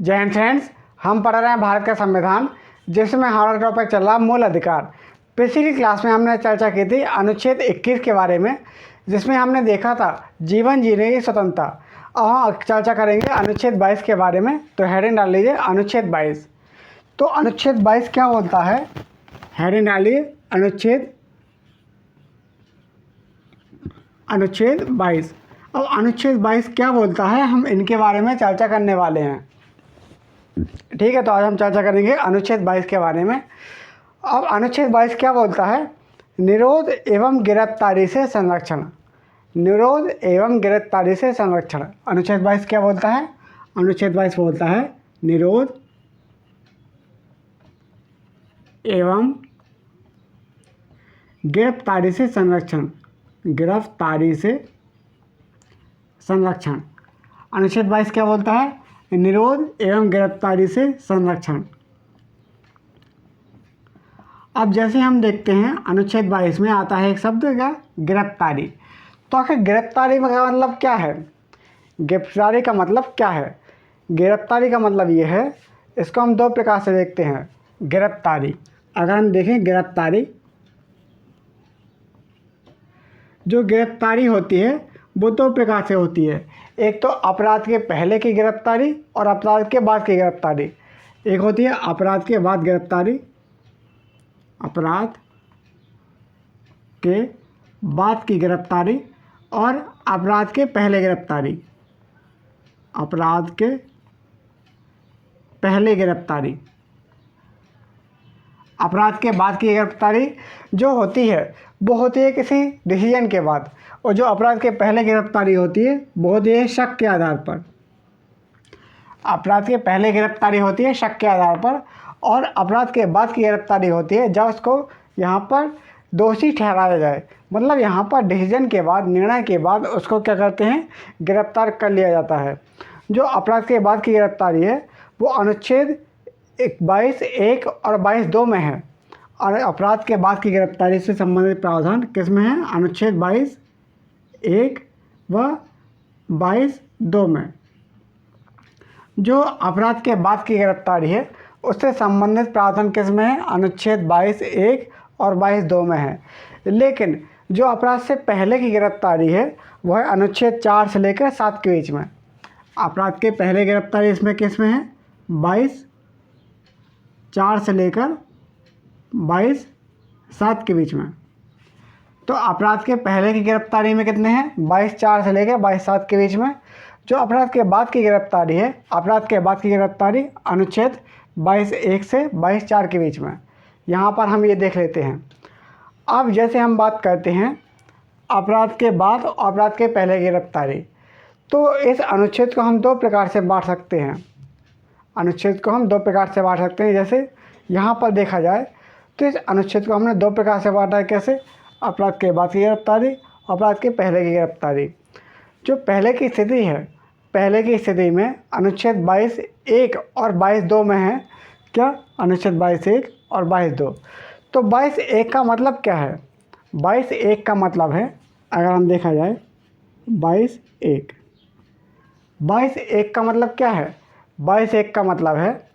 जय हिंद फ्रेंड्स, हम पढ़ रहे हैं भारत का संविधान, जिसमें हमारा टॉपिक चल रहा है मूल अधिकार। पिछली क्लास में हमने चर्चा की थी अनुच्छेद 21 के बारे में, जिसमें हमने देखा था जीवन जीने की स्वतंत्रता। अब हम चर्चा करेंगे अनुच्छेद 22 के बारे में। तो हेडिंग डाल लीजिए अनुच्छेद 22। तो अनुच्छेद 22 क्या बोलता है? हेडिंग डालिए अनुच्छेद 22। अब अनुच्छेद 22 क्या बोलता है, हम इनके बारे में चर्चा करने वाले हैं। ठीक है, तो आज हम चर्चा करेंगे अनुच्छेद 22 के बारे में। अब अनुच्छेद 22 क्या बोलता है? निरोध एवं गिरफ्तारी से संरक्षण। निरोध एवं गिरफ्तारी से संरक्षण। अनुच्छेद 22 क्या बोलता है? अनुच्छेद 22 बोलता है निरोध एवं गिरफ्तारी से संरक्षण। गिरफ्तारी से संरक्षण। अनुच्छेद 22 क्या बोलता है? निरोध एवं गिरफ्तारी से संरक्षण। अब जैसे हम देखते हैं अनुच्छेद 22 में आता है एक शब्द का गिरफ्तारी। तो आखिर गिरफ्तारी का मतलब क्या है? गिरफ्तारी का मतलब क्या है? गिरफ्तारी का मतलब ये है, इसको हम दो प्रकार से देखते हैं। गिरफ्तारी, अगर हम देखें गिरफ्तारी, जो गिरफ्तारी होती है वो दो प्रकार से होती है। एक तो अपराध के पहले की गिरफ्तारी और अपराध के बाद की गिरफ्तारी। एक होती है अपराध के बाद गिरफ्तारी, अपराध के बाद की गिरफ्तारी, और अपराध के पहले गिरफ्तारी। अपराध के पहले गिरफ्तारी। अपराध के बाद की गिरफ्तारी जो होती है वो होती है किसी डिसीजन के बाद, और जो अपराध के पहले गिरफ्तारी होती है वो होती है शक के आधार पर। अपराध के पहले गिरफ्तारी होती है शक के आधार पर, और अपराध के बाद की गिरफ्तारी होती है जब उसको यहाँ पर दोषी ठहराया जाए। मतलब यहाँ पर डिसीजन के बाद, निर्णय के बाद उसको क्या करते हैं, गिरफ्तार कर लिया जाता है। जो अपराध के बाद की गिरफ्तारी है वो अनुच्छेद 22(1) और 22(2) में है। और अपराध के बाद की गिरफ्तारी से संबंधित प्रावधान किस में है? अनुच्छेद 22(1) व 22(2) में। जो अपराध के बाद की गिरफ्तारी है उससे संबंधित प्रावधान किस में है? अनुच्छेद 22(1) और 22(2) में है। लेकिन जो अपराध से पहले की गिरफ्तारी है वह है अनुच्छेद 4 से लेकर 7 के बीच में। अपराध के पहले गिरफ्तारी इसमें किस में है? 22(4) से लेकर 22(7) के बीच में। तो अपराध के पहले की गिरफ्तारी में कितने हैं? 22(4) से लेकर 22(7) के बीच में। जो अपराध के बाद की गिरफ्तारी है, अपराध के बाद की गिरफ्तारी अनुच्छेद 22(1) से 22(4) के बीच में। यहाँ पर हम ये देख लेते हैं। अब जैसे हम बात करते हैं अपराध के बाद और अपराध के पहले गिरफ्तारी, तो इस अनुच्छेद को हम दो प्रकार से बांट सकते हैं। अनुच्छेद को हम दो प्रकार से बांट सकते हैं। जैसे यहाँ पर देखा जाए तो इस अनुच्छेद को हमने दो प्रकार से बांटा है। कैसे? अपराध के बाद की गिरफ्तारी, अपराध के पहले की गिरफ्तारी। जो पहले की स्थिति है, पहले की स्थिति में अनुच्छेद 22(1) और 22(2) में है। क्या? अनुच्छेद 22(1) और 22(2). तो 22(1) का मतलब क्या है? 22(1) का मतलब है, अगर हम देखा जाए 22(1), 22(1) का मतलब क्या है? 22(1) का मतलब है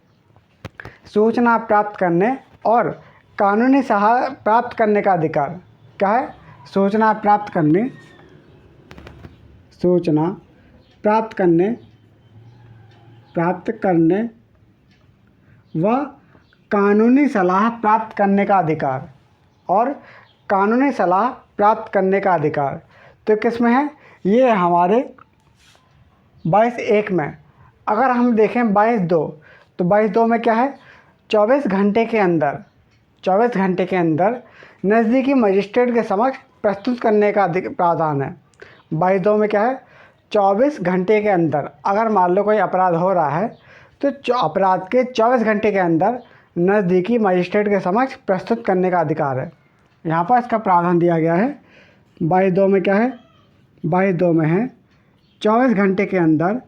सूचना प्राप्त करने और कानूनी सहायता प्राप्त करने का अधिकार। क्या है? सूचना प्राप्त करने व कानूनी सलाह प्राप्त करने का अधिकार, और कानूनी सलाह प्राप्त करने का अधिकार। तो किस में है? ये हमारे 22(1) में। अगर हम देखें 22(2), तो 22(2) में क्या है? 24 घंटे के अंदर नज़दीकी मजिस्ट्रेट के समक्ष प्रस्तुत करने का प्रावधान है। 22(2) में क्या है? 24 घंटे के अंदर, अगर मान लो कोई अपराध हो रहा है तो अपराध के 24 घंटे के अंदर नज़दीकी मजिस्ट्रेट के समक्ष प्रस्तुत करने का अधिकार है। यहाँ पर इसका प्रावधान दिया गया है। 22(2) में क्या है? 22(2) में है 24 घंटे के अंदर,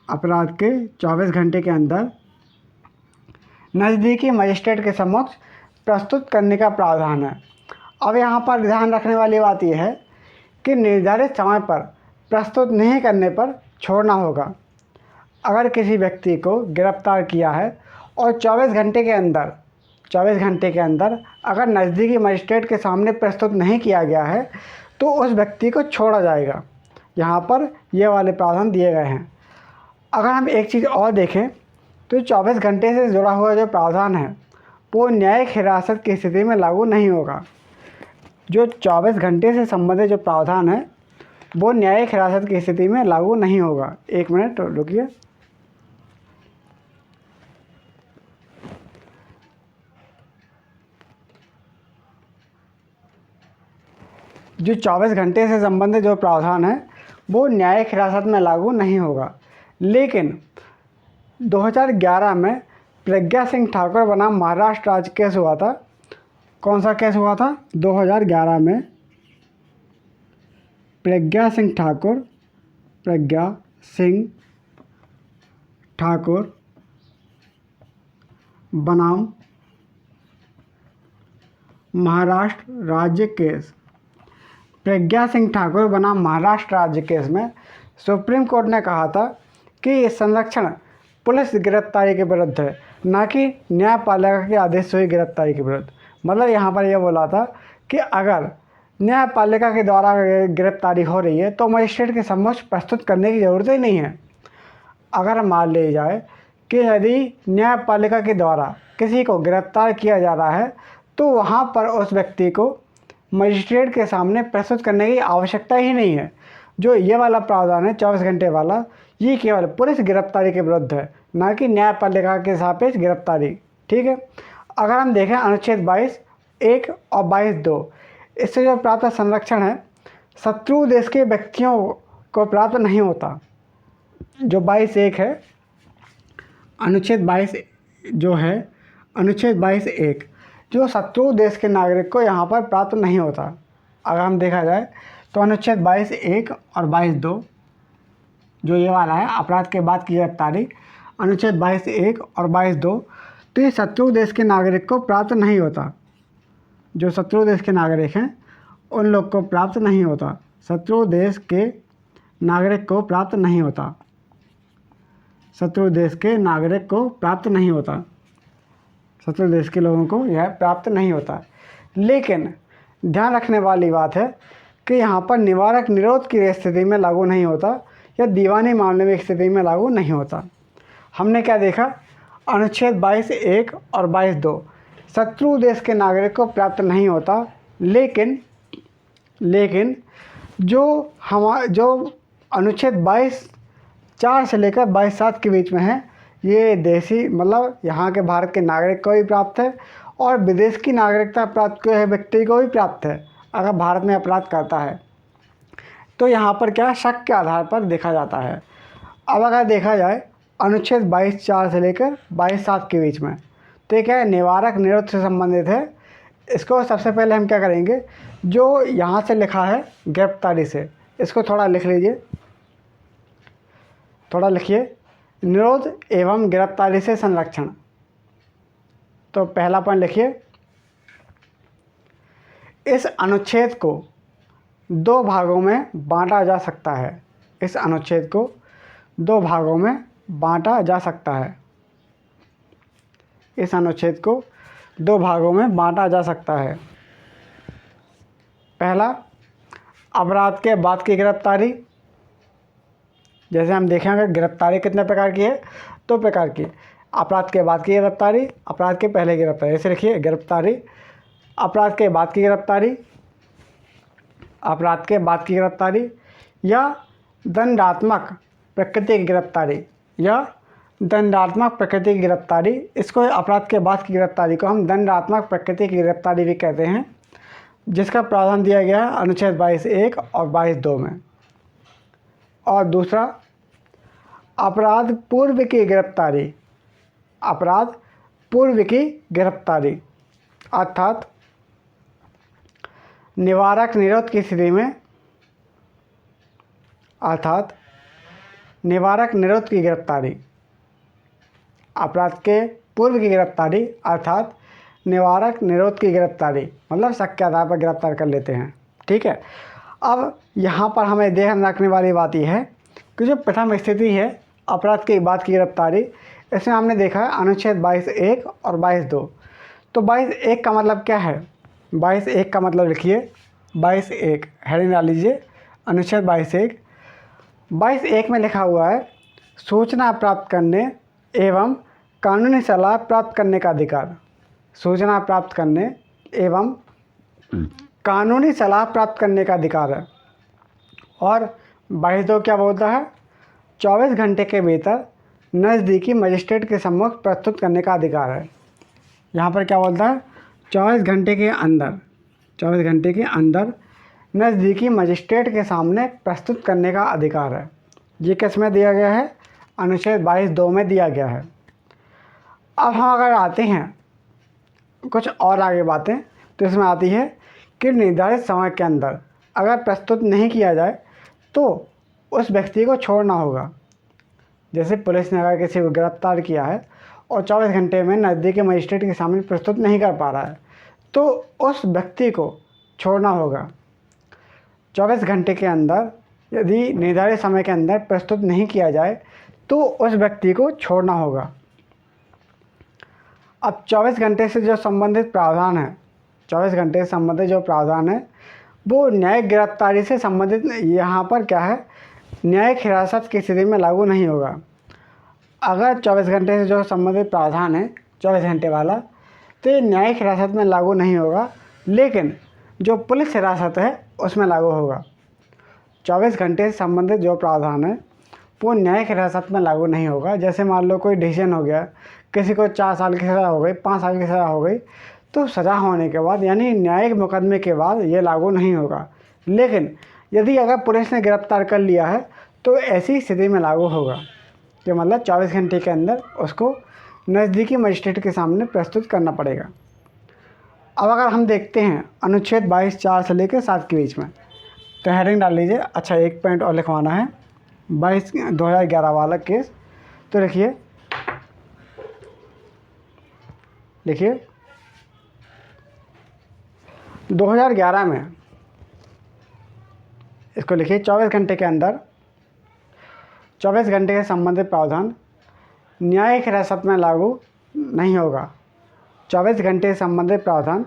अपराध के 24 घंटे के अंदर नज़दीकी मजिस्ट्रेट के समक्ष प्रस्तुत करने का प्रावधान है। अब यहाँ पर ध्यान रखने वाली बात यह है कि निर्धारित समय पर प्रस्तुत नहीं करने पर छोड़ना होगा। अगर किसी व्यक्ति को गिरफ्तार किया है और 24 घंटे के अंदर अगर नज़दीकी मजिस्ट्रेट के सामने प्रस्तुत नहीं किया गया है तो उस व्यक्ति को छोड़ा जाएगा। यहाँ पर ये वाले प्रावधान दिए गए हैं। अगर हम एक चीज़ और देखें तो 24 घंटे से जुड़ा हुआ जो प्रावधान है वो न्यायिक हिरासत की स्थिति में लागू नहीं होगा। जो 24 घंटे से संबंधित जो प्रावधान है वो न्यायिक हिरासत की स्थिति में लागू नहीं होगा। एक मिनट रुकिए। जो 24 घंटे से संबंधित जो प्रावधान है वो न्यायिक हिरासत में लागू नहीं होगा। लेकिन 2011 में प्रज्ञा सिंह ठाकुर बनाम महाराष्ट्र राज्य केस हुआ था। कौन सा केस हुआ था? 2011 में प्रज्ञा सिंह ठाकुर बनाम महाराष्ट्र राज्य केस। प्रज्ञा सिंह ठाकुर बनाम महाराष्ट्र राज्य केस में सुप्रीम कोर्ट ने कहा था कि ये संरक्षण पुलिस गिरफ्तारी के विरुद्ध है, ना कि न्यायपालिका के आदेश से हुई गिरफ्तारी के विरुद्ध। मतलब यहाँ पर यह बोला था कि अगर न्यायपालिका के द्वारा गिरफ्तारी हो रही है तो मजिस्ट्रेट के समक्ष प्रस्तुत करने की ज़रूरत ही नहीं है। अगर मान ली जाए कि यदि न्यायपालिका के द्वारा किसी को गिरफ्तार किया जा रहा है तो वहाँ पर उस व्यक्ति को मजिस्ट्रेट के सामने प्रस्तुत करने की आवश्यकता ही नहीं है। जो ये वाला प्रावधान है 24 घंटे वाला, ये केवल पुलिस गिरफ्तारी के विरुद्ध है, ना कि न्यायपालिका के सापेक्ष गिरफ्तारी। ठीक है। अगर हम देखें अनुच्छेद 22(1) और 22(2), इससे जो प्राप्त संरक्षण है शत्रु देश के व्यक्तियों को प्राप्त नहीं होता। जो 22(1) है, अनुच्छेद 22 जो है, अनुच्छेद 22(1) जो शत्रु देश के नागरिक को यहाँ पर प्राप्त नहीं होता। अगर हम देखा जाए तो अनुच्छेद 22(1) और 22(2) जो ये वाला है अपराध के बाद की गिरफ्तारी, अनुच्छेद 22(1) और 22(2) तो ये शत्रु देश के नागरिक को प्राप्त नहीं होता। जो शत्रु देश के नागरिक हैं उन लोग को प्राप्त नहीं होता। शत्रु देश के नागरिक को प्राप्त नहीं होता। शत्रु देश के नागरिक को प्राप्त नहीं होता। शत्रु देश के लोगों को यह प्राप्त नहीं होता। लेकिन ध्यान रखने वाली बात है कि यहाँ पर निवारक निरोध की स्थिति में लागू नहीं होता या दीवानी मामले में स्थिति में लागू नहीं होता। हमने क्या देखा? अनुच्छेद 22(1) और 22(2) शत्रु देश के नागरिक को प्राप्त नहीं होता। लेकिन जो अनुच्छेद 22(4) से लेकर 22(7) के बीच में है, ये देशी मतलब यहाँ के भारत के नागरिक को भी प्राप्त है और विदेश की नागरिकता प्राप्त हुए व्यक्ति को भी प्राप्त है अगर भारत में अपराध करता है। तो यहाँ पर क्या शक के आधार पर देखा जाता है। अब अगर देखा जाए अनुच्छेद 22(4) से लेकर 22(7) के बीच में, तो ये क्या है? निवारक निरोध से संबंधित है। इसको सबसे पहले हम क्या करेंगे, जो यहाँ से लिखा है गिरफ्तारी से, इसको थोड़ा लिख लीजिए, थोड़ा लिखिए। निरोध एवं गिरफ्तारी से संरक्षण। तो पहला पॉइंट लिखिए, इस अनुच्छेद को 2 भागों में बांटा जा सकता है। इस अनुच्छेद को 2 भागों में बांटा जा सकता है। इस अनुच्छेद को 2 भागों में बांटा जा सकता है। पहला, अपराध के बाद की गिरफ्तारी। जैसे हम देखेंगे गिरफ्तारी कितने प्रकार की है? 2 प्रकार की। अपराध के बाद की गिरफ्तारी, अपराध के पहले की गिरफ्तारी। ऐसे लिखिए, गिरफ्तारी, अपराध के बाद की गिरफ्तारी, अपराध के बाद की गिरफ्तारी, या दंडात्मक प्रकृति की गिरफ्तारी, या दंडात्मक प्रकृति की गिरफ्तारी। इसको अपराध के बाद की गिरफ्तारी को हम दंडात्मक प्रकृति की गिरफ्तारी भी कहते हैं, जिसका प्रावधान दिया गया है अनुच्छेद 22(1) और 22(2) में। और दूसरा, अपराध पूर्व की गिरफ्तारी। अपराध पूर्व की गिरफ्तारी अर्थात निवारक निरोध की स्थिति में, अर्थात निवारक निरोध की गिरफ्तारी। अपराध के पूर्व की गिरफ्तारी अर्थात निवारक निरोध की गिरफ्तारी, मतलब शक के आधार पर गिरफ्तार कर लेते हैं। ठीक है। अब यहाँ पर हमें ध्यान रखने वाली बात यह है कि जो प्रथम स्थिति है अपराध के बाद की गिरफ्तारी, इसमें हमने देखा है अनुच्छेद 22(1) और 22(2). तो 22(1) का मतलब क्या है? 22(1) का मतलब लिखिए, 22(1) हेडिंग डाल लीजिए, अनुच्छेद 22(1). 22(1) में लिखा हुआ है सूचना प्राप्त करने एवं कानूनी सलाह प्राप्त करने का अधिकार। सूचना प्राप्त करने एवं कानूनी सलाह प्राप्त करने का अधिकार है। और 22(2) क्या बोलता है? 24 घंटे के भीतर नज़दीकी मजिस्ट्रेट के सम्मुख प्रस्तुत करने का अधिकार है। यहाँ पर क्या बोलता है? 24 घंटे के अंदर, 24 घंटे के अंदर नज़दीकी मजिस्ट्रेट के सामने प्रस्तुत करने का अधिकार है। ये किस में दिया गया है? अनुच्छेद 22(2) में दिया गया है। अब हम अगर आते हैं कुछ और आगे बातें, तो इसमें आती है कि निर्धारित समय के अंदर अगर प्रस्तुत नहीं किया जाए तो उस व्यक्ति को छोड़ना होगा। जैसे पुलिस ने अगर किसी को गिरफ्तार किया है और 24 घंटे में नज़दीकी मजिस्ट्रेट के सामने प्रस्तुत नहीं कर पा रहा है, तो उस व्यक्ति को छोड़ना होगा। 24 घंटे के अंदर यदि निर्धारित समय के अंदर प्रस्तुत नहीं किया जाए तो उस व्यक्ति को छोड़ना होगा। अब 24 घंटे से जो संबंधित प्रावधान है, 24 घंटे से संबंधित जो प्रावधान है वो न्यायिक गिरफ्तारी से संबंधित, यहाँ पर क्या है, न्यायिक हिरासत की स्थिति में लागू नहीं होगा। अगर 24 घंटे से जो संबंधित प्रावधान है 24 घंटे वाला, तो ये न्यायिक हिरासत में लागू नहीं होगा, लेकिन जो पुलिस हिरासत है उसमें लागू होगा। 24 घंटे से संबंधित जो प्रावधान है वो न्यायिक हिरासत में लागू नहीं होगा। जैसे मान लो कोई डिसीजन हो गया, किसी को 4 साल की सज़ा हो गई, 5 साल की सज़ा हो गई, तो सज़ा होने के बाद यानी न्यायिक मुकदमे के बाद ये लागू नहीं होगा। लेकिन यदि अगर पुलिस ने गिरफ्तार कर लिया है तो ऐसी स्थिति में लागू होगा कि मतलब 24 घंटे के अंदर उसको नज़दीकी मजिस्ट्रेट के सामने प्रस्तुत करना पड़ेगा। अब अगर हम देखते हैं अनुच्छेद 22(4) से लेकर 7 के बीच में, तो हेडिंग डाल लीजिए। अच्छा, एक पॉइंट और लिखवाना है, 2011 वाला केस। तो लिखिए 2011 में, इसको लिखिए 24 घंटे के अंदर, 24 घंटे के संबंधित प्रावधान न्यायिक हिरासत में लागू नहीं होगा। 24 घंटे से संबंधित प्रावधान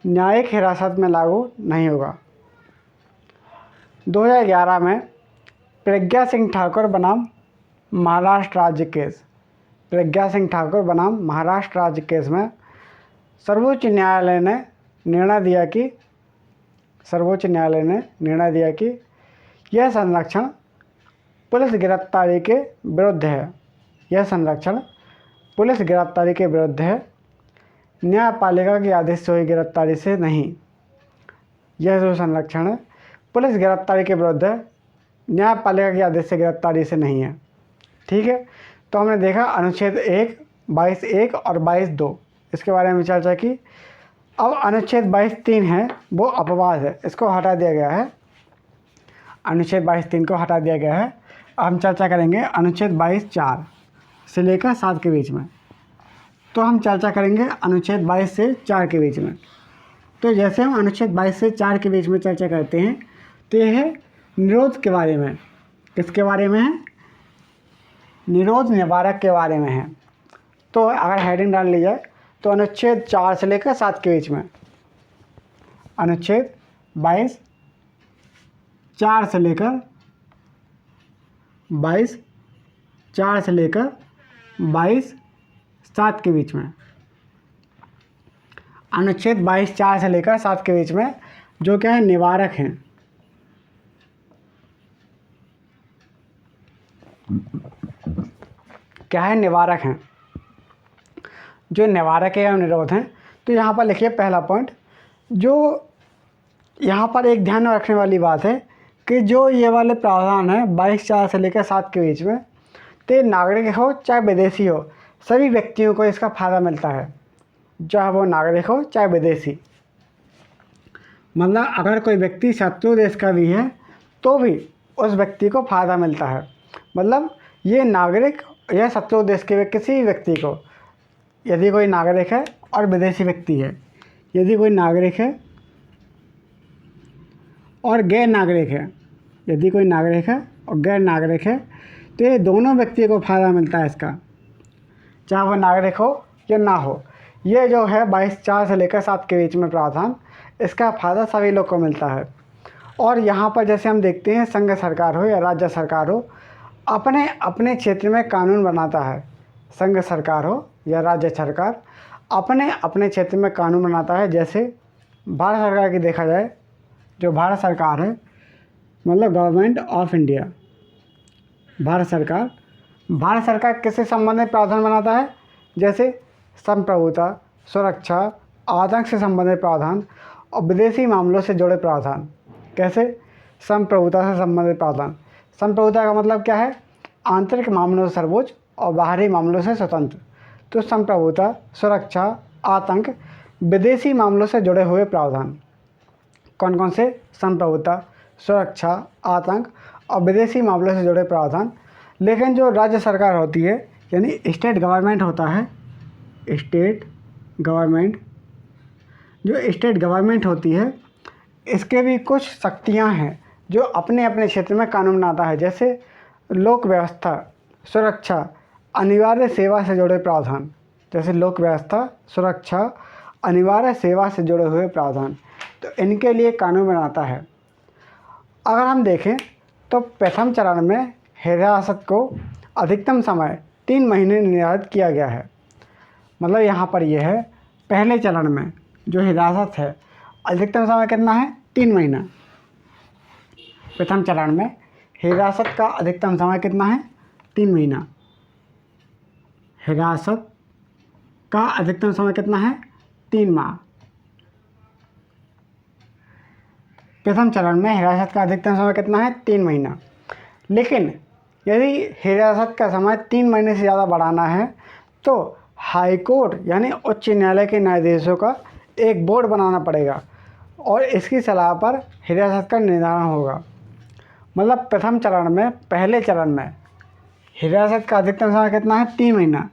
न्यायिक हिरासत में लागू नहीं होगा। 2011 में प्रज्ञा सिंह ठाकुर बनाम महाराष्ट्र राज्य केस, प्रज्ञा सिंह ठाकुर बनाम महाराष्ट्र राज्य केस में सर्वोच्च न्यायालय ने निर्णय दिया कि यह संरक्षण पुलिस गिरफ्तारी के विरुद्ध है। यह संरक्षण पुलिस गिरफ्तारी के विरुद्ध है, न्यायपालिका के आदेश से हुई गिरफ्तारी से नहीं। यह जो संरक्षण है पुलिस गिरफ्तारी के विरुद्ध है, न्यायपालिका के आदेश से गिरफ्तारी से नहीं है। ठीक है, तो हमने देखा अनुच्छेद 1, 22(1) और 22(2) इसके बारे में चर्चा की। अब अनुच्छेद 22(3) है वो अपवाद है, इसको हटा दिया गया है। अनुच्छेद 22(3) को हटा दिया गया है। अब हम चर्चा करेंगे अनुच्छेद 22(4) से लेकर 7 के बीच में। तो हम चर्चा करेंगे अनुच्छेद 22 से 4 के बीच में। तो जैसे हम अनुच्छेद 22 से 4 के बीच में चर्चा करते हैं, तो यह है निरोध के बारे में। किसके बारे में है? निरोध निवारक के बारे में है। तो अगर हेडिंग डाल ली जाए तो अनुच्छेद 4 से लेकर 7 के बीच में, अनुच्छेद 22 4 से लेकर 22 4 से लेकर 22 7 के बीच में, अनुच्छेद 22 4 से लेकर 7 के बीच में जो क्या है, निवारक हैं। क्या है? निवारक हैं। जो निवारक एवं निरोध हैं, तो यहाँ पर लिखिए पहला पॉइंट, जो यहाँ पर एक ध्यान में रखने वाली बात है कि जो ये वाले प्रावधान है 22(4) से लेकर 7 के बीच में, तो नागरिक हो चाहे विदेशी हो, सभी व्यक्तियों को इसका फ़ायदा मिलता है, चाहे वो नागरिक हो चाहे विदेशी। मतलब अगर कोई व्यक्ति शत्रु देश का भी है तो भी उस व्यक्ति को फ़ायदा मिलता है। मतलब ये नागरिक या शत्रु देश के किसी भी व्यक्ति को, यदि कोई नागरिक है और विदेशी व्यक्ति है, यदि कोई नागरिक है और गैर नागरिक है, यदि कोई नागरिक है और गैर नागरिक है, तो ये दोनों व्यक्ति को फ़ायदा मिलता है इसका, चाहे वह नागरिक हो या ना हो। ये जो है 22(4) से लेकर 7 के बीच में प्रावधान, इसका फ़ायदा सभी लोग को मिलता है। और यहाँ पर जैसे हम देखते हैं, संघ सरकार हो या राज्य सरकार हो, अपने अपने क्षेत्र में कानून बनाता है। संघ सरकार हो या राज्य सरकार अपने अपने क्षेत्र में कानून बनाता है। जैसे भारत सरकार की देखा जाए, जो भारत सरकार है, मतलब गवर्नमेंट ऑफ इंडिया, भारत सरकार किससे संबंधित प्रावधान बनाता है? जैसे संप्रभुता, सुरक्षा, आतंक से संबंधित प्रावधान और विदेशी मामलों से जुड़े प्रावधान। कैसे? संप्रभुता से संबंधित प्रावधान। संप्रभुता का मतलब क्या है? आंतरिक मामलों से सर्वोच्च और बाहरी मामलों से स्वतंत्र। तो संप्रभुता, सुरक्षा, आतंक, विदेशी मामलों से जुड़े हुए प्रावधान। कौन कौन से? संप्रभुता, सुरक्षा, आतंक और विदेशी मामलों से जुड़े प्रावधान। लेकिन जो राज्य सरकार होती है, यानी स्टेट गवर्नमेंट होता है, स्टेट गवर्नमेंट, जो स्टेट गवर्नमेंट होती है, इसके भी कुछ शक्तियां हैं जो अपने अपने क्षेत्र में कानून बनाता है। जैसे लोक व्यवस्था, सुरक्षा, अनिवार्य सेवा से जुड़े प्रावधान। जैसे लोक व्यवस्था, सुरक्षा, अनिवार्य सेवा से जुड़े हुए प्रावधान, तो इनके लिए कानून बनाता है। अगर हम देखें तो प्रथम चरण में हिरासत को अधिकतम समय 3 महीने निर्धारित किया गया है। मतलब यहाँ पर यह है, पहले चरण में जो हिरासत है, अधिकतम समय कितना है? 3 महीना। प्रथम चरण में हिरासत का अधिकतम समय कितना है? 3 महीना। हिरासत का अधिकतम समय कितना है? 3 माह। प्रथम चरण में हिरासत का अधिकतम समय कितना है? 3 महीना। लेकिन यदि हिरासत का समय 3 महीने से ज़्यादा बढ़ाना है तो हाई कोर्ट यानी उच्च न्यायालय के न्यायाधीशों का एक बोर्ड बनाना पड़ेगा और इसकी सलाह पर हिरासत का निर्धारण होगा। मतलब प्रथम चरण में, पहले चरण में हिरासत का अधिकतम समय कितना है? 3 महीना।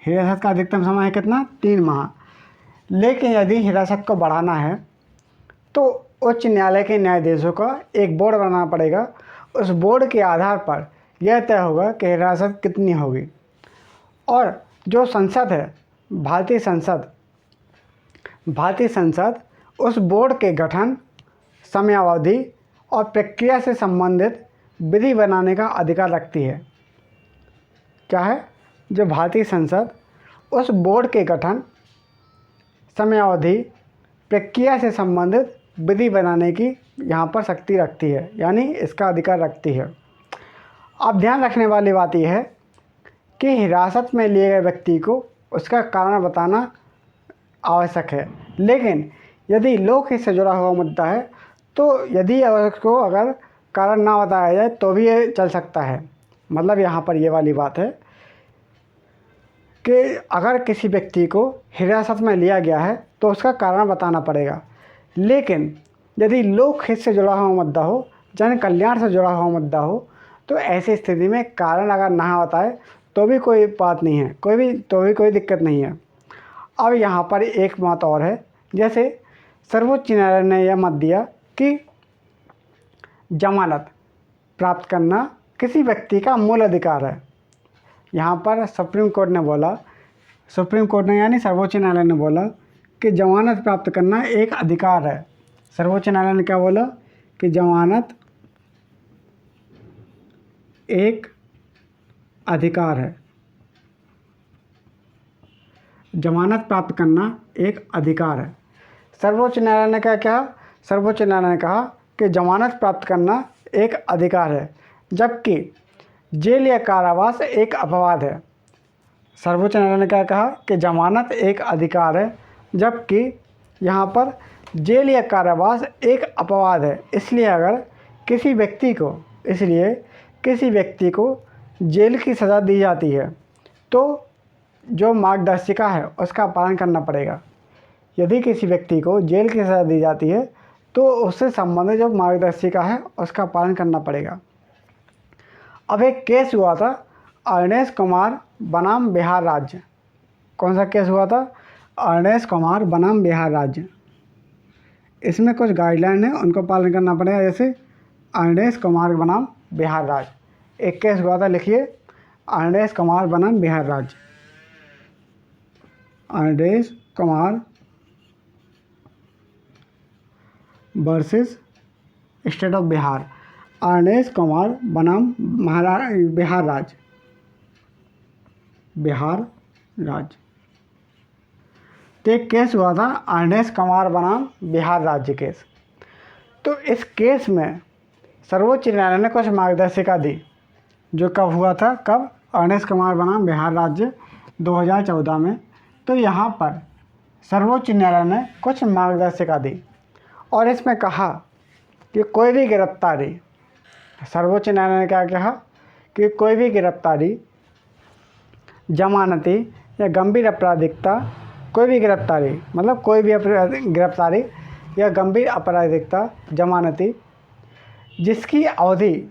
हिरासत का अधिकतम समय है कितना? 3 माह। लेकिन यदि हिरासत को बढ़ाना है तो उच्च न्यायालय के न्यायाधीशों का एक बोर्ड बनाना पड़ेगा। उस बोर्ड के आधार पर यह तय होगा कि हिरासत कितनी होगी। और जो संसद है, भारतीय संसद उस बोर्ड के गठन, समयावधि और प्रक्रिया से संबंधित विधि बनाने का अधिकार रखती है। क्या है? जो भारतीय संसद उस बोर्ड के गठन, समयावधि, प्रक्रिया से संबंधित विधि बनाने की यहाँ पर शक्ति रखती है, यानी इसका अधिकार रखती है। अब ध्यान रखने वाली बात यह है कि हिरासत में लिए गए व्यक्ति को उसका कारण बताना आवश्यक है। लेकिन यदि लोक हित से जुड़ा हुआ मुद्दा है तो यदि उसको अगर कारण ना बताया जाए तो भी ये चल सकता है। मतलब यहाँ पर ये वाली बात है कि अगर किसी व्यक्ति को हिरासत में लिया गया है तो उसका कारण बताना पड़ेगा। लेकिन यदि लोक हित से जुड़ा हुआ मुद्दा हो, जन कल्याण से जुड़ा हुआ मुद्दा हो, तो ऐसी स्थिति में कारण अगर ना बताए तो भी कोई बात नहीं है, कोई दिक्कत नहीं है। अब यहाँ पर एक बात और है, जैसे सर्वोच्च न्यायालय ने यह मत दिया कि जमानत प्राप्त करना किसी व्यक्ति का मूल अधिकार है। यहाँ पर सुप्रीम कोर्ट ने यानी सर्वोच्च न्यायालय ने बोला कि जमानत प्राप्त करना एक अधिकार है। सर्वोच्च न्यायालय ने क्या बोला? कि जमानत एक अधिकार है। जमानत प्राप्त करना एक अधिकार है। सर्वोच्च न्यायालय ने क्या कहा? सर्वोच्च न्यायालय ने कहा कि जमानत प्राप्त करना एक अधिकार है, जबकि जेल या कारावास एक अपवाद है। सर्वोच्च न्यायालय ने क्या कहा? कि जमानत एक अधिकार है, जबकि यहाँ पर जेल या कारावास एक अपवाद है। इसलिए किसी व्यक्ति को जेल की सज़ा दी जाती है तो जो मार्गदर्शिका है उसका पालन करना पड़ेगा। यदि किसी व्यक्ति को जेल की सज़ा दी जाती है तो उससे संबंधित जो मार्गदर्शिका है उसका पालन करना पड़ेगा। अब एक केस हुआ था अर्नेस्ट कुमार बनाम बिहार राज्य। कौन सा केस हुआ था? अर्नेस्ट कुमार बनाम बिहार राज्य। इसमें कुछ गाइडलाइन है, उनको पालन करना पड़ेगा। जैसे अर्नेस्ट कुमार बनाम बिहार राज्य, एक केस हुआ था, लिखिए, अनिलेश कुमार बनाम बिहार राज्य। Anilesh Kumar versus state of Bihar. Anilesh Kumar बनाम बिहार राज्य। बिहार राज्य। तो एक केस हुआ था अनिलेश कुमार बनाम बिहार राज्य केस। तो इस केस में सर्वोच्च न्यायालय ने कुछ मार्गदर्शिका दी, जो कब हुआ था, कब, अनिलेश कुमार बनाम बिहार राज्य 2014 में। तो यहाँ पर सर्वोच्च न्यायालय ने कुछ मार्गदर्शिका दी और इसमें कहा कि कोई भी गिरफ्तारी, सर्वोच्च न्यायालय ने क्या कहा कि कोई भी गिरफ्तारी जमानती या गंभीर आपराधिकता, कोई भी गिरफ्तारी मतलब कोई भी गिरफ्तारी या गंभीर आपराधिकता जमानती जिसकी अवधि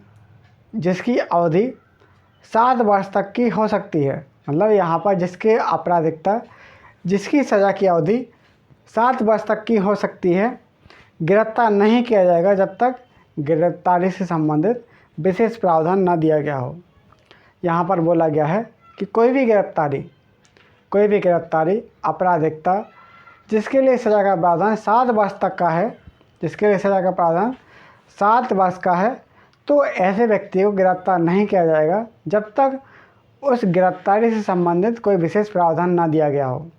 7 वर्ष तक की हो सकती है, मतलब यहाँ पर जिसके आपराधिकता जिसकी सज़ा की अवधि 7 वर्ष तक की हो सकती है, गिरफ्तार नहीं किया जाएगा जब तक गिरफ्तारी से संबंधित विशेष प्रावधान न दिया गया हो। यहाँ पर बोला गया है कि कोई भी गिरफ्तारी आपराधिकता जिसके लिए सज़ा का प्रावधान 7 वर्ष तक का है, जिसके लिए सज़ा का प्रावधान 7 वर्ष का है, तो ऐसे व्यक्ति को गिरफ्तार नहीं किया जाएगा जब तक उस गिरफ्तारी से संबंधित कोई विशेष प्रावधान ना दिया गया हो।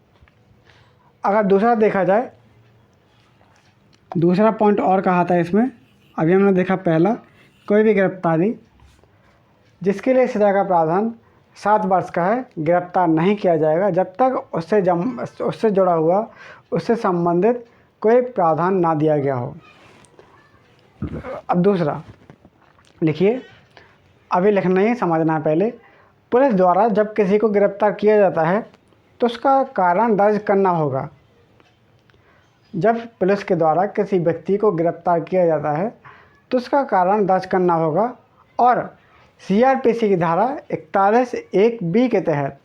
अगर दूसरा देखा जाए, दूसरा पॉइंट और कहा था इसमें, अभी हमने देखा पहला, कोई भी गिरफ्तारी जिसके लिए सज़ा का प्रावधान 7 वर्ष का है, गिरफ्तार नहीं किया जाएगा जब तक उससे जुड़ा हुआ, उससे संबंधित कोई प्रावधान ना दिया गया हो। अब दूसरा लिखिए, अभी लिखना ही समझना है पहले। पुलिस द्वारा जब किसी को गिरफ्तार किया जाता है तो उसका कारण दर्ज करना होगा। जब पुलिस के द्वारा किसी व्यक्ति को गिरफ्तार किया जाता है तो उसका कारण दर्ज करना होगा और CRPC की धारा 41(1)B के तहत,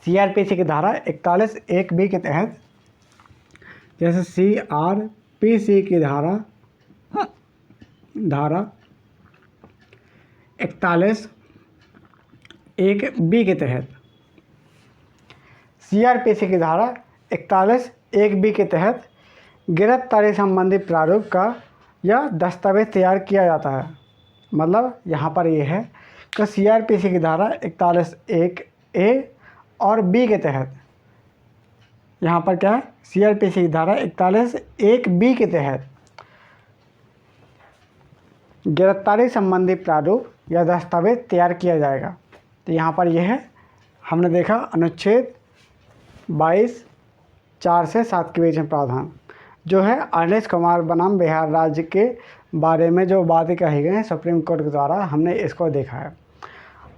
CRPC की धारा 41(1)B के तहत, जैसे CRPC की धारा 41(1)B के तहत, CRPC की धारा 41(1)B के तहत गिरफ्तारी संबंधी प्रारूप का या दस्तावेज तैयार किया जाता है। मतलब यहाँ पर ये है कि CRPC की धारा 41(1)A और B के तहत, यहाँ पर क्या है, CRPC की धारा 41(1)B के तहत गिरफ्तारी संबंधी प्रारूप या दस्तावेज तैयार किया जाएगा। तो यहाँ पर यह है, हमने देखा अनुच्छेद 22(4) से 7 के बीच में प्रावधान, जो है अनिलेश कुमार बनाम बिहार राज्य के बारे में जो बातें कही गई हैं सुप्रीम कोर्ट के द्वारा, हमने इसको देखा है।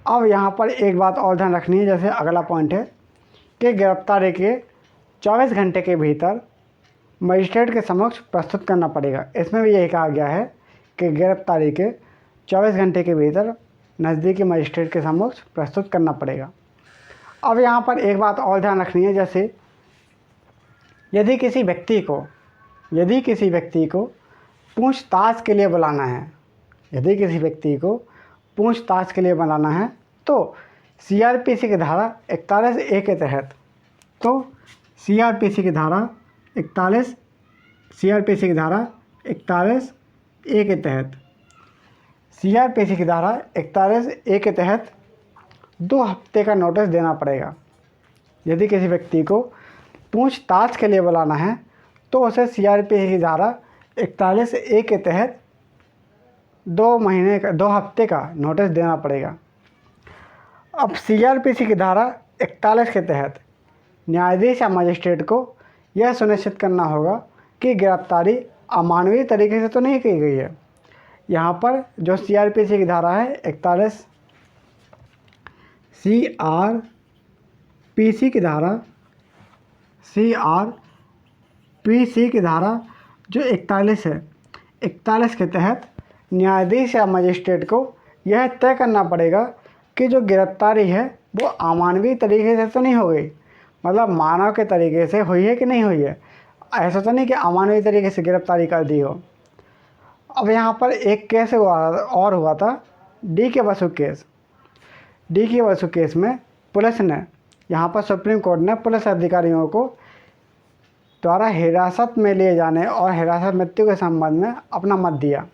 अब यहाँ पर एक बात और ध्यान रखनी है, जैसे अगला पॉइंट है कि गिरफ्तारी के 24 घंटे के भीतर मजिस्ट्रेट के समक्ष प्रस्तुत करना पड़ेगा। इसमें भी यही कहा गया है कि गिरफ्तारी के 24 घंटे के भीतर नज़दीकी मजिस्ट्रेट के समक्ष प्रस्तुत करना पड़ेगा। अब यहाँ पर एक बात और ध्यान रखनी है, जैसे यदि किसी व्यक्ति को पूछताछ के लिए बुलाना है, यदि किसी व्यक्ति को पूछताछ के लिए बुलाना है तो CRPC की धारा 41(A) के तहत, तो CRPC की धारा 41(A) के तहत, CRPC की धारा 41(A) के तहत 2 हफ्ते का नोटिस देना पड़ेगा। यदि किसी व्यक्ति को पूछताछ के लिए बुलाना है तो उसे CRPC की धारा 41(A) के तहत 2 हफ्ते का नोटिस देना पड़ेगा। अब CRPC की धारा 41 के तहत न्यायाधीश या मजिस्ट्रेट को यह सुनिश्चित करना होगा कि गिरफ्तारी अमानवीय तरीके से तो नहीं की गई है। यहाँ पर जो CRPC की धारा है 41, CRPC की धारा जो 41 है, 41 के तहत न्यायाधीश या मजिस्ट्रेट को यह तय करना पड़ेगा कि जो गिरफ्तारी है वो अमानवीय तरीके से तो नहीं हो गई, मतलब मानव के तरीके से हुई है कि नहीं हुई है। ऐसा तो नहीं कि अमानवीय तरीके से गिरफ्तारी कर दी हो। अब यहाँ पर एक केस और हुआ था, डी के बसु केस। डी के बसु केस में पुलिस ने, यहाँ पर सुप्रीम कोर्ट ने पुलिस अधिकारियों को द्वारा हिरासत में लिए जाने और हिरासत मृत्यु के संबंध में अपना मत दिया।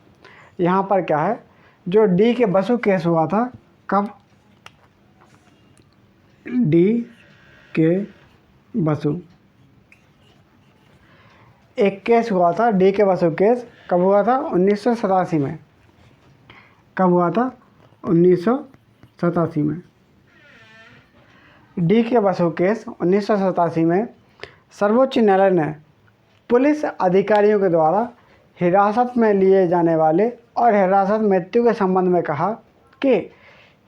यहाँ पर क्या है, जो डी के बसु केस हुआ था, कब, डी के बसु एक केस हुआ था, डी के बसु केस कब हुआ था, 1987 में। कब हुआ था, 1987 में। डी के बसु केस 1987 में सर्वोच्च न्यायालय ने पुलिस अधिकारियों के द्वारा हिरासत में लिए जाने वाले और हिरासत मृत्यु के संबंध में कहा कि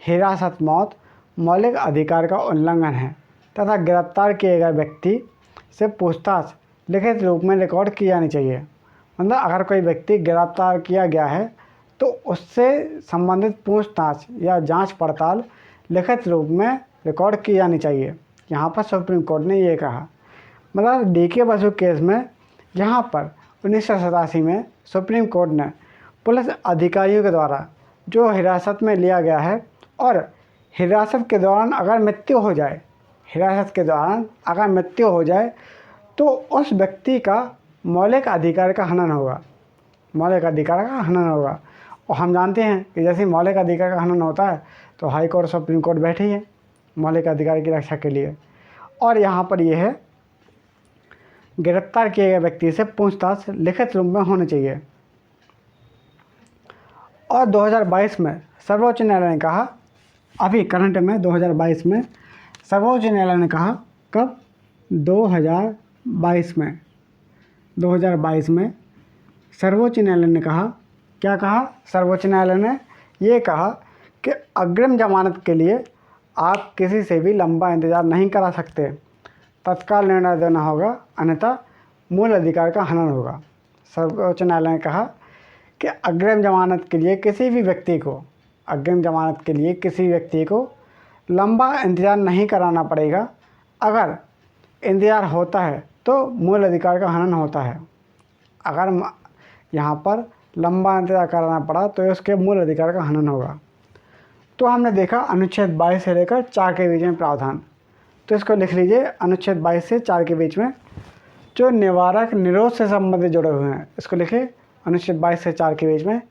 हिरासत मौत मौलिक अधिकार का उल्लंघन है तथा गिरफ्तार किए गए व्यक्ति से पूछताछ लिखित रूप में रिकॉर्ड की जानी चाहिए। मतलब अगर कोई व्यक्ति गिरफ्तार किया गया है तो उससे संबंधित पूछताछ या जांच पड़ताल लिखित रूप में रिकॉर्ड की जानी चाहिए। यहाँ पर सुप्रीम कोर्ट ने ये कहा। मतलब डी के बसु केस में यहाँ पर 1987 में सुप्रीम कोर्ट ने पुलिस अधिकारियों के द्वारा जो हिरासत में लिया गया है और हिरासत के दौरान अगर मृत्यु हो जाए, हिरासत के दौरान अगर मृत्यु हो जाए तो उस व्यक्ति का मौलिक अधिकार का हनन होगा, मौलिक अधिकार का हनन होगा। और हम जानते हैं कि जैसे मौलिक अधिकार का हनन होता है तो हाई कोर्ट सुप्रीम कोर्ट बैठी है मौलिक अधिकार की रक्षा के लिए। और यहाँ पर यह है, गिरफ्तार किए गए व्यक्ति से पूछताछ लिखित रूप में होनी चाहिए। और 2022 में सर्वोच्च न्यायालय ने कहा, अभी करंट में 2022 में सर्वोच्च न्यायालय ने कहा, कब, 2022 में सर्वोच्च न्यायालय ने कहा, क्या कहा, सर्वोच्च न्यायालय ने ये कहा कि अग्रिम जमानत के लिए आप किसी से भी लंबा इंतज़ार नहीं करा सकते, तत्काल निर्णय देना होगा, अन्यथा मूल अधिकार का हनन होगा। सर्वोच्च न्यायालय ने कहा कि अग्रिम जमानत के लिए किसी भी व्यक्ति को, अग्रिम जमानत के लिए किसी व्यक्ति को लंबा इंतज़ार नहीं कराना पड़ेगा। अगर इंतज़ार होता है तो मूल अधिकार का हनन होता है। अगर यहाँ पर लंबा इंतज़ार कराना पड़ा तो उसके मूल अधिकार का हनन होगा। तो हमने देखा अनुच्छेद 22 से लेकर 4 के बीच में प्रावधान। तो इसको लिख लीजिए, अनुच्छेद 22 से 4 के बीच में जो निवारक निरोध से संबंधित जुड़े हुए हैं, इसको लिखिए, अनुच्छेद 22 से 4 के बीच में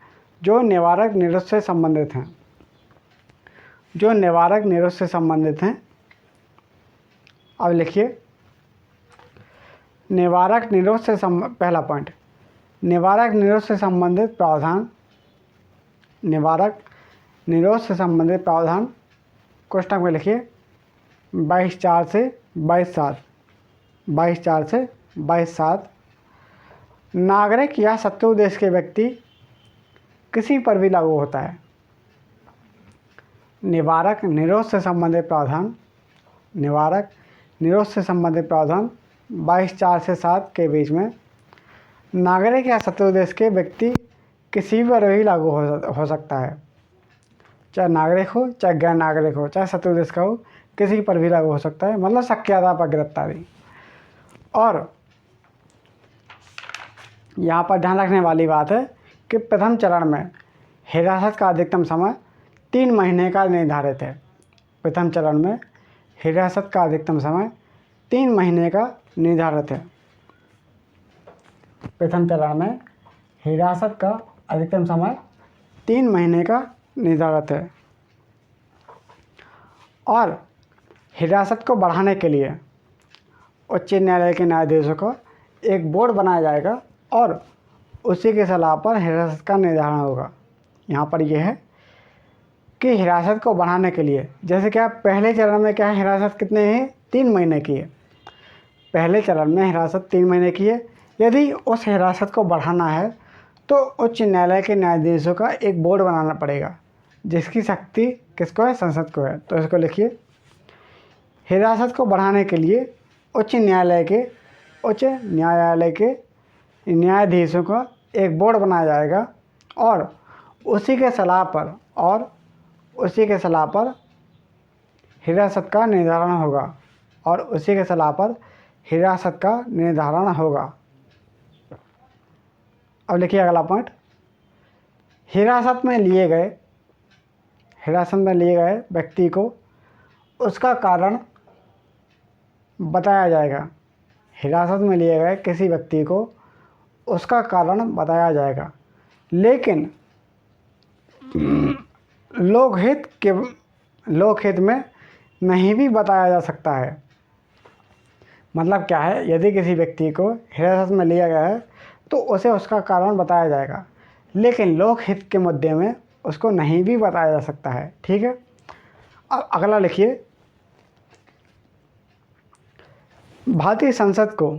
जो निवारक निरोध से संबंधित हैं, जो निवारक निरोध से संबंधित हैं। अब लिखिए, निवारक निरोध से पहला पॉइंट, निवारक निरोध से संबंधित प्रावधान, निवारक निरोध से संबंधित प्रावधान क्वेश्चन में लिखिए 22(4) से 22(7), 22(4) से 22(7) नागरिक या शत्रु देश के व्यक्ति किसी पर भी लागू होता है। निवारक निरोध से संबंधित प्रावधान, निवारक निरोध से संबंधित प्रावधान 22(4) से 7 के बीच में नागरिक या शत्रु देश के व्यक्ति किसी पर भी लागू हो सकता है, चाहे नागरिक हो, चाहे गैर नागरिक हो, चाहे शत्रु देश का हो, किसी पर भी लागू हो सकता है। मतलब शक्यता पर गिरफ्तारी। और यहाँ पर ध्यान रखने वाली बात है कि प्रथम चरण में हिरासत का अधिकतम समय 3 महीने का निर्धारित है। प्रथम चरण में हिरासत का अधिकतम समय 3 महीने का निर्धारित है। प्रथम चरण में हिरासत का अधिकतम समय 3 महीने का निर्धारित है। और हिरासत को बढ़ाने के लिए उच्च न्यायालय के न्यायाधीशों को एक बोर्ड बनाया जाएगा और उसी की सलाह पर हिरासत का निर्धारण होगा। यहाँ पर यह है कि हिरासत को बढ़ाने के लिए, जैसे क्या पहले चरण में क्या हिरासत कितने है, 3 महीने की है। पहले चरण में हिरासत 3 महीने की है। यदि उस हिरासत को बढ़ाना है तो उच्च न्यायालय के न्यायाधीशों का एक बोर्ड बनाना पड़ेगा, जिसकी शक्ति किसको है, संसद को है। तो इसको लिखिए, हिरासत को बढ़ाने के लिए उच्च न्यायालय के न्यायाधीशों का एक बोर्ड बनाया जाएगा और उसी के सलाह पर हिरासत का निर्धारण होगा, और उसी के सलाह पर हिरासत का निर्धारण होगा। अब लिखिए अगला पॉइंट, हिरासत में लिए गए व्यक्ति को उसका कारण बताया जाएगा। हिरासत में लिए गए किसी व्यक्ति को उसका कारण बताया जाएगा, लेकिन लोकहित में नहीं भी बताया जा सकता है। मतलब क्या है, यदि किसी व्यक्ति को हिरासत में लिया गया है तो उसे उसका कारण बताया जाएगा, लेकिन लोकहित के मुद्दे में उसको नहीं भी बताया जा सकता है। ठीक है, अब अगला लिखिए, भारतीय संसद को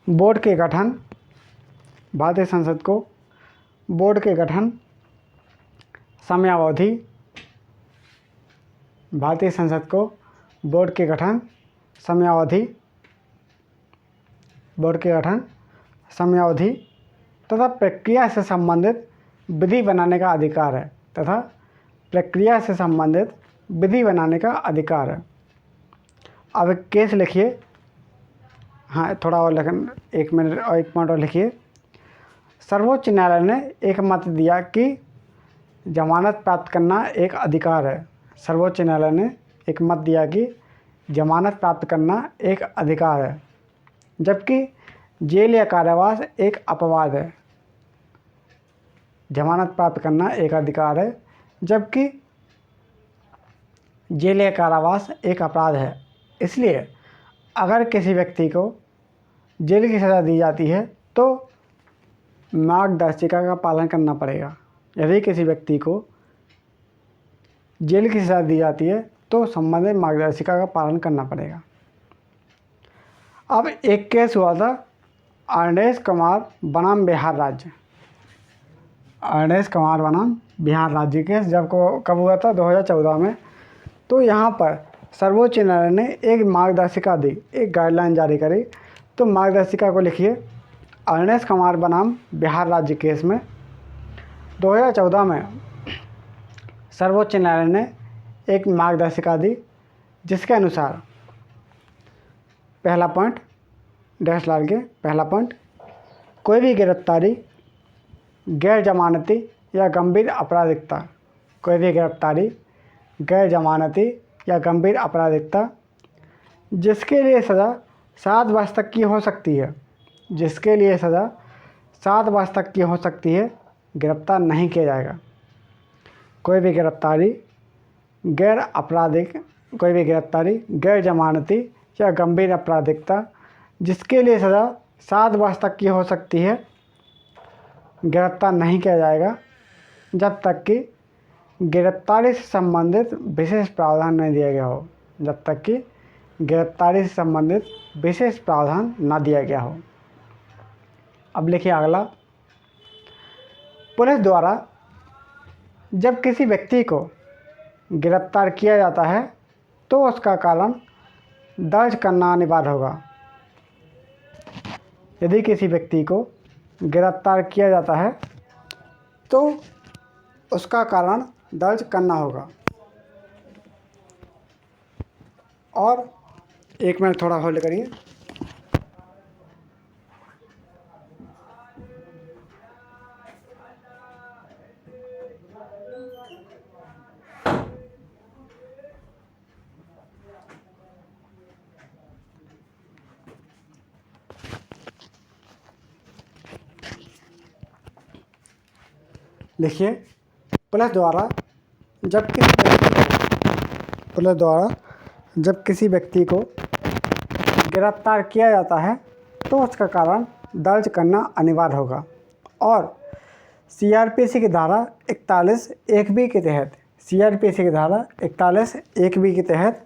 बोर्ड के गठन समयावधि तथा प्रक्रिया से संबंधित विधि बनाने का अधिकार है। अब एक केस लिखिए, हाँ थोड़ा और लेकिन 1 मिनट और 1 पॉइंट और लिखिए। सर्वोच्च न्यायालय ने एक मत दिया कि जमानत प्राप्त करना एक अधिकार है। सर्वोच्च न्यायालय ने एक मत दिया कि जमानत प्राप्त करना एक अधिकार है, जबकि जेल या कारावास एक अपवाद है। जमानत प्राप्त करना एक अधिकार है, जबकि जेल या कारावास एक अपराध है। इसलिए अगर किसी व्यक्ति को जेल की सज़ा दी जाती है तो मार्गदर्शिका का पालन करना पड़ेगा। यदि किसी व्यक्ति को जेल की सज़ा दी जाती है तो संबंधित मार्गदर्शिका का पालन करना पड़ेगा। अब एक केस हुआ था अर्नेश कुमार बनाम बिहार राज्य केस, कब हुआ था, 2014 में। तो यहाँ पर सर्वोच्च न्यायालय ने एक मार्गदर्शिका दी, एक गाइडलाइन जारी करी। तो मार्गदर्शिका को लिखिए, अर्नेश कुमार बनाम बिहार राज्य केस में 2014 में सर्वोच्च न्यायालय ने एक मार्गदर्शिका दी, जिसके अनुसार पहला पॉइंट, कोई भी गिरफ्तारी गैर जमानती या गंभीर आपराधिकता जिसके लिए सज़ा 7 वर्ष तक की हो सकती है, गिरफ्तार नहीं किया जाएगा। कोई भी गिरफ्तारी गैर जमानती या गंभीर आपराधिकता जिसके लिए सज़ा 7 वर्ष तक की हो सकती है, गिरफ्तार नहीं किया जाएगा जब तक कि गिरफ्तारी से संबंधित विशेष प्रावधान नहीं दिया गया हो। अब लिखिए अगला, पुलिस द्वारा जब किसी व्यक्ति को गिरफ्तार किया जाता है तो उसका कारण दर्ज करना अनिवार्य होगा। यदि किसी व्यक्ति को गिरफ्तार किया जाता है तो उसका कारण दर्ज करना होगा। और 1 मिनट थोड़ा होल्ड करिए। लिखिए, पुलिस द्वारा जब किसी व्यक्ति को गिरफ्तार किया जाता है तो उसका कारण दर्ज करना अनिवार्य होगा। और सीआरपीसी की धारा 41(1)(b) के तहत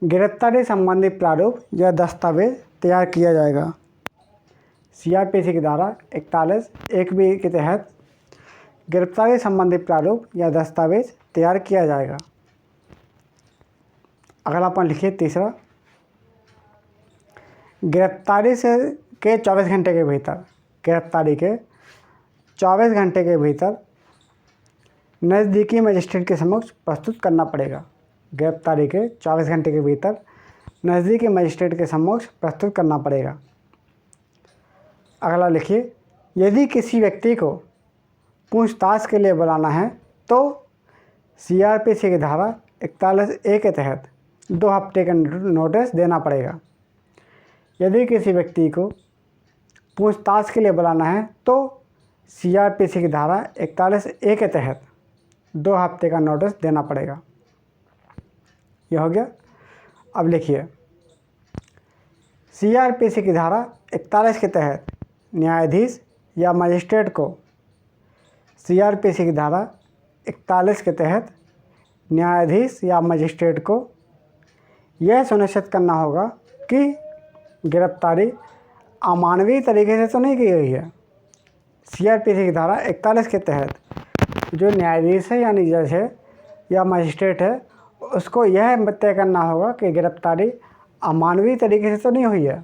गिरफ्तारी संबंधी प्रारूप या दस्तावेज तैयार किया जाएगा। सीआरपीसी की धारा 41(1)(b) के तहत गिरफ्तारी संबंधी प्रारूप या दस्तावेज तैयार किया जाएगा। अगला पॉइंट लिखिए, तीसरा, गिरफ्तारी के 24 घंटे के भीतर नज़दीकी मजिस्ट्रेट के समक्ष प्रस्तुत करना पड़ेगा। गिरफ्तारी के 24 घंटे के भीतर नज़दीकी मजिस्ट्रेट के समक्ष प्रस्तुत करना पड़ेगा। अगला लिखिए, यदि किसी व्यक्ति को पूछताछ के लिए बुलाना है तो CRPC की धारा 41A के तहत 2 हफ्ते का नोटिस देना पड़ेगा। यदि किसी व्यक्ति को पूछताछ के लिए बुलाना है तो CRPC की धारा 41A के तहत 2 हफ्ते का नोटिस देना पड़ेगा। यह हो गया। अब लिखिए, CRPC की धारा 41 के तहत न्यायाधीश या मजिस्ट्रेट को CRPC की धारा 41 के तहत न्यायाधीश या मजिस्ट्रेट को यह सुनिश्चित करना होगा कि गिरफ्तारी अमानवीय तरीके से तो नहीं की गई है। CRPC की धारा 41 के तहत जो न्यायाधीश है यानी जज है या मजिस्ट्रेट है, उसको यह तय करना होगा कि गिरफ्तारी अमानवीय तरीके से तो नहीं हुई है।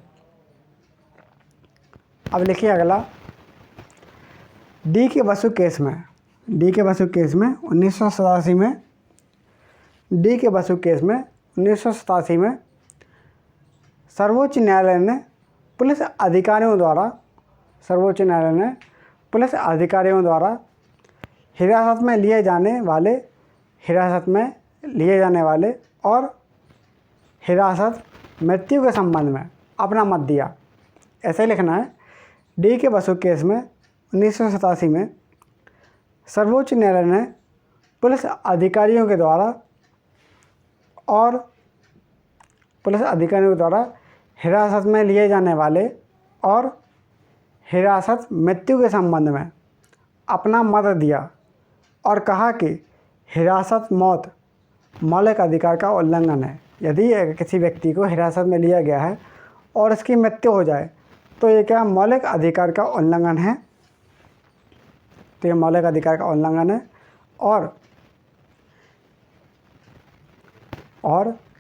अब लिखिए अगला, डी के बसु केस में 1987 में सर्वोच्च न्यायालय ने पुलिस अधिकारियों द्वारा हिरासत में लिए जाने वाले और हिरासत मृत्यु के संबंध में अपना मत दिया। ऐसे लिखना है, डी के बसु केस में 1987 में सर्वोच्च न्यायालय ने पुलिस अधिकारियों के द्वारा हिरासत में लिए जाने वाले और हिरासत मृत्यु के संबंध में अपना मत दिया और कहा कि हिरासत मौत मौलिक अधिकार का उल्लंघन है। यदि किसी व्यक्ति को हिरासत में लिया गया है और उसकी मृत्यु हो जाए तो ये क्या मौलिक अधिकार का उल्लंघन है। तो ये मौलिक अधिकार का उल्लंघन है और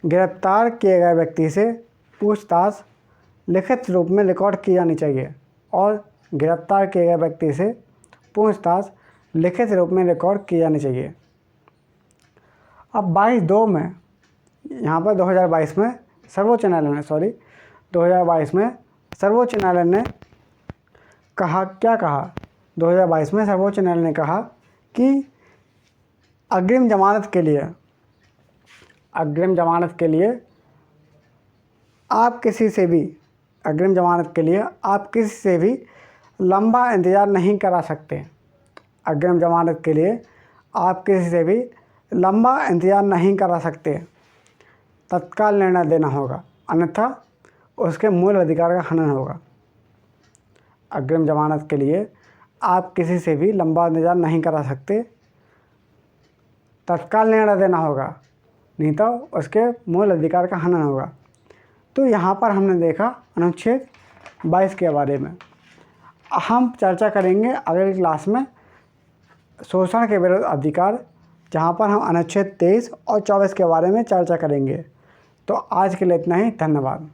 गिरफ्तार किए गए व्यक्ति से पूछताछ लिखित रूप में रिकॉर्ड की जानी चाहिए अब 22/2 में यहाँ पर 2022 में सर्वोच्च न्यायालय ने कहा, क्या कहा 2022 में सर्वोच्च न्यायालय ने कहा कि अग्रिम जमानत के लिए आप किसी से भी लंबा इंतज़ार नहीं करा सकते। तत्काल निर्णय देना होगा, अन्यथा उसके मूल अधिकार का हनन होगा। अग्रिम जमानत के लिए आप किसी से भी लंबा इंतज़ार नहीं करा सकते, तत्काल निर्णय देना होगा, नहीं तो उसके मूल अधिकार का हनन होगा। तो यहाँ पर हमने देखा अनुच्छेद 22 के बारे में। हम चर्चा करेंगे अगली क्लास में शोषण के विरुद्ध अधिकार, जहाँ पर हम अनुच्छेद 23 और 24 के बारे में चर्चा करेंगे। तो आज के लिए इतना ही, धन्यवाद।